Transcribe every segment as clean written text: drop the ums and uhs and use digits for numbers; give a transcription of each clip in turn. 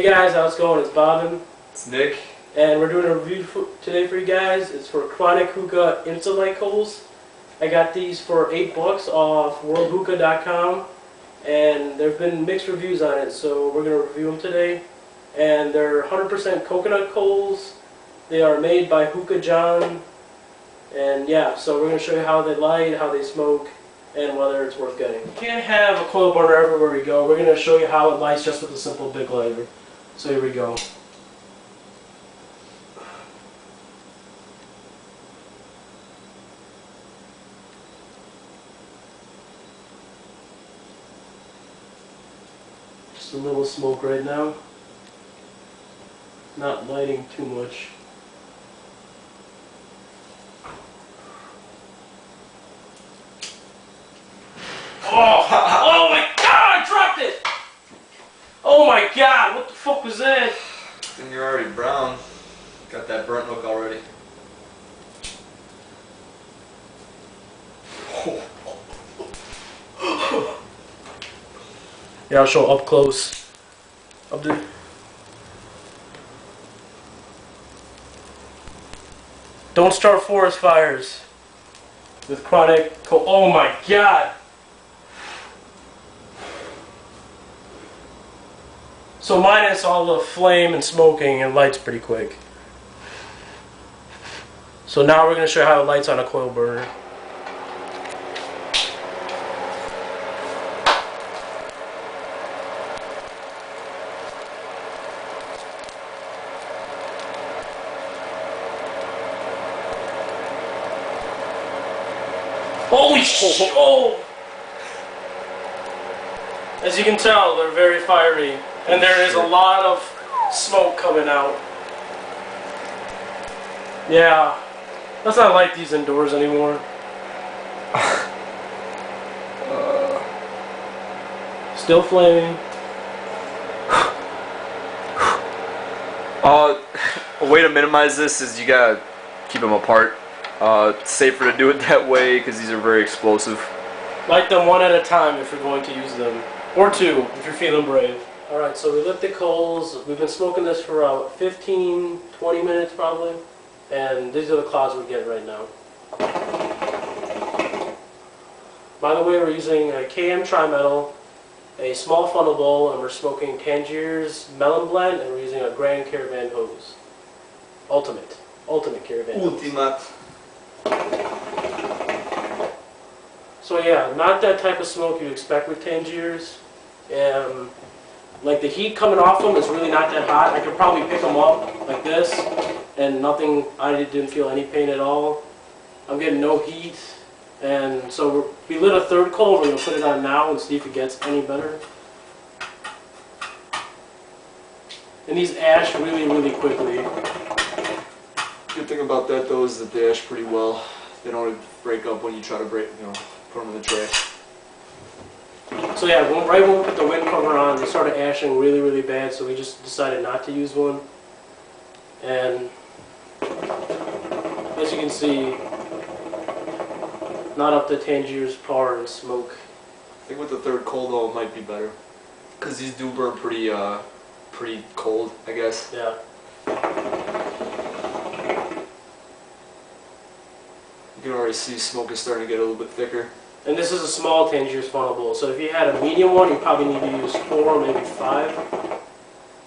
Hey guys, how's it going? It's Bobbin. It's Nick. And we're doing a review today for you guys. It's for Chronic Hookah Insta-Light coals. I got these for $8 off worldhookah.com. And there have been mixed reviews on it, so we're going to review them today. And they're 100% coconut coals. They are made by Hookah John. And yeah, so we're going to show you how they light, how they smoke, and whether it's worth getting. You can't have a coil burner everywhere we go. We're going to show you how it lights just with a simple big lighter. So here we go. Just a little smoke right now. Not lighting too much. Oh! Oh my god! I dropped it! Oh my god! What the fuck was that? Then you're already brown. Got that burnt look already. Yeah, I'll show up close. Up there. Don't start forest fires with chronic. Oh my god! So minus all the flame and smoking, it lights pretty quick. So now we're going to show you how it lights on a coil burner. Holy shit! Oh! As you can tell, they're very fiery. And there is a lot of smoke coming out. Yeah. Let's not light these indoors anymore. Still flaming. A way to minimize this is you gotta keep them apart. It's safer to do it that way because these are very explosive. Light them one at a time if you're going to use them. Or two if you're feeling brave. Alright, so we lit the coals. We've been smoking this for about 15, 20 minutes probably. And these are the clouds we get right now. By the way, we're using a KM Trimetal, a small funnel bowl, and we're smoking Tangier's Melon Blend, and we're using a Grand Caravan hose. Ultimate Caravan hose. Ultimate. So yeah, not that type of smoke you expect with Tangier's. Like the heat coming off them is really not that hot. I could probably pick them up like this and nothing, I didn't feel any pain at all. I'm getting no heat. And so we lit a third coal. We're going to put it on now and see if it gets any better. And these ash really, really quickly. Good thing about that though is that they ash pretty well. They don't break up when you try to put them in the trash. So yeah, right when we put the wind cover on, they started ashing really, really bad, so we just decided not to use one. And as you can see, not up to Tangier's par and smoke. I think with the third coal though it might be better. Because these do burn pretty cold, I guess. Yeah. You can already see smoke is starting to get a little bit thicker. And this is a small Tangier's funnel bowl, so if you had a medium one, you probably need to use 4, maybe 5.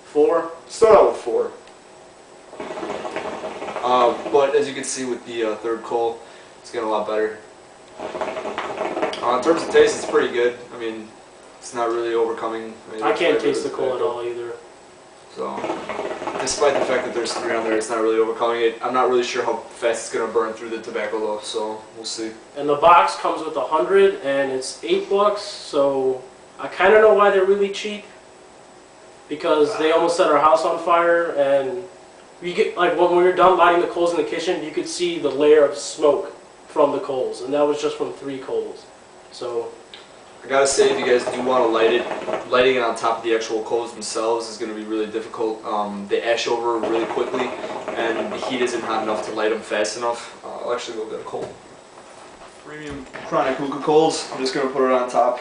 4? Start out with 4. But as you can see with the third coal, it's getting a lot better. In terms of taste, it's pretty good. I mean, it's not really overcoming. I can't taste the coal at all either. So, despite the fact that there's 3 on there, it's not really overcoming it. I'm not really sure how fast it's going to burn through the tobacco though, so we'll see. And the box comes with 100 and it's $8, so I kind of know why they're really cheap. Because they almost set our house on fire, and you get, like, when we were done lighting the coals in the kitchen, you could see the layer of smoke from the coals, and that was just from 3 coals. So I gotta say, if you guys do want to light it, lighting it on top of the actual coals themselves is going to be really difficult. They ash over really quickly, and the heat isn't hot enough to light them fast enough. I'll actually go get a coal. Premium Chronic Hookah coals. I'm just going to put it on top.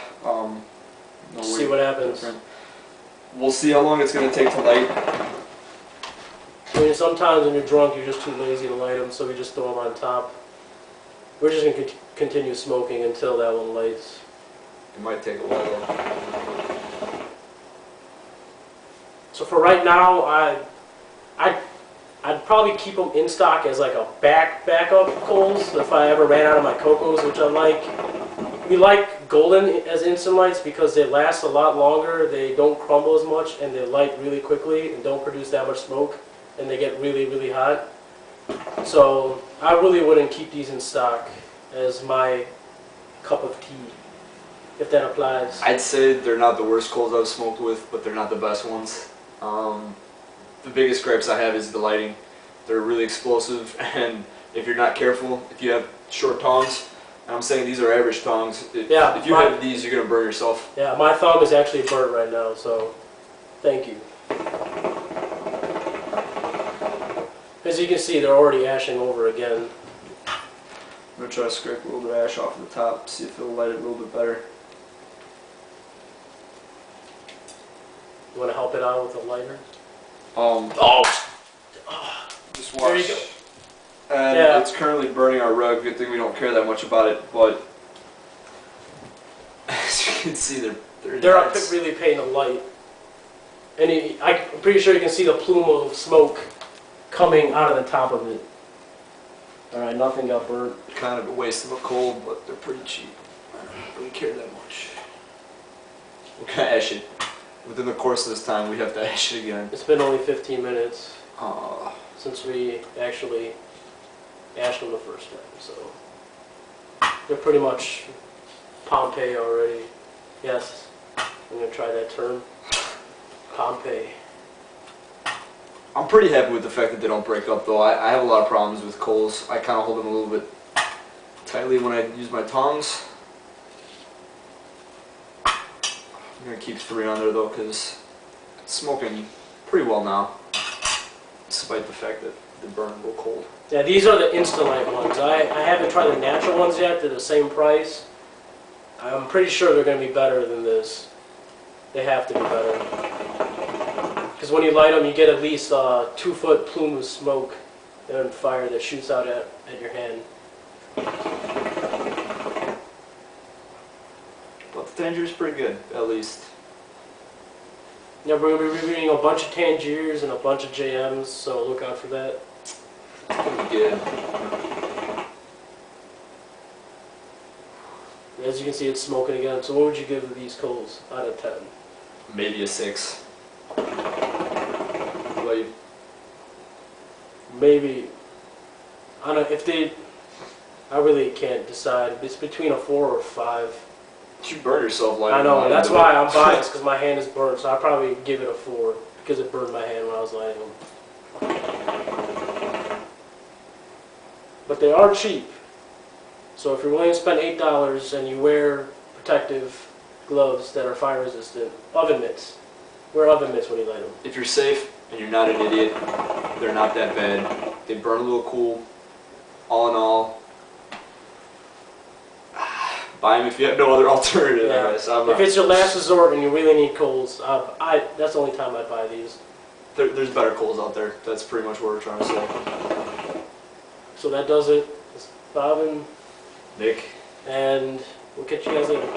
See what happens. we'll see how long it's going to take to light. I mean, sometimes when you're drunk, you're just too lazy to light them, so we just throw them on top. We're just going to continue smoking until that one lights. It might take a while though. So for right now, I'd probably keep them in stock as like a backup coals if I ever ran out of my cocos, which I like. We like golden as instant lights because they last a lot longer, they don't crumble as much, and they light really quickly and don't produce that much smoke, and they get really, really hot. So I really wouldn't keep these in stock as my cup of tea, if that applies. I'd say they're not the worst coals I've smoked with, but they're not the best ones. The biggest gripes I have is the lighting. They're really explosive, and if you're not careful, if you have short tongs, and I'm saying these are average tongs, if you have these, you're going to burn yourself. Yeah, my thumb is actually burnt right now, so thank you. As you can see, they're already ashing over again. I'm going to try to scrape a little bit of ash off the top, see if it'll light it a little bit better. You want to help it out with a lighter? Just watch. There you go. And yeah. It's currently burning our rug. Good thing we don't care that much about it, but as you can see, they're really paying the light. And I'm pretty sure you can see the plume of smoke coming out of the top of it. Alright, nothing got burnt. Kind of a waste of a coal, but they're pretty cheap. I don't really care that much. We're going to ash it. Within the course of this time, we have to ash it again. It's been only 15 minutes since we actually ashed them the first time, so they're pretty much Pompeii already. Yes, I'm going to try that term. Pompeii. I'm pretty happy with the fact that they don't break up, though. I have a lot of problems with coals. I kind of hold them a little bit tightly when I use my tongs. I'm going to keep 3 on there, though, because it's smoking pretty well now, despite the fact that they burn a little cold. Yeah, these are the Instalight ones. I haven't tried the natural ones yet. They're the same price. I'm pretty sure they're going to be better than this. They have to be better. Because when you light them, you get at least a 2-foot plume of smoke and fire that shoots out at your hand. But the Tangier is pretty good, at least. Yeah, we're going to be reviewing a bunch of Tangiers and a bunch of JMs, so look out for that. Pretty good. As you can see, it's smoking again. So what would you give these coals out of 10? Maybe a 6. What you? Maybe. I don't know, if they... I really can't decide. It's between a 4 or 5. You burn yourself lighting. I know, that's why I'm biased, because my hand is burnt, so I'd probably give it a 4, because it burned my hand when I was lighting them. But they are cheap. So if you're willing to spend $8 and you wear protective gloves that are fire resistant, oven mitts. Wear oven mitts when you light them. If you're safe and you're not an idiot, they're not that bad. They burn a little cool. All in all, buy them if you have no other alternative. Yeah. I guess. If it's your last resort and you really need coals, that's the only time I buy these. There's better coals out there. That's pretty much what we're trying to say. So that does it. It's Bob and Nick. And we'll catch you guys later.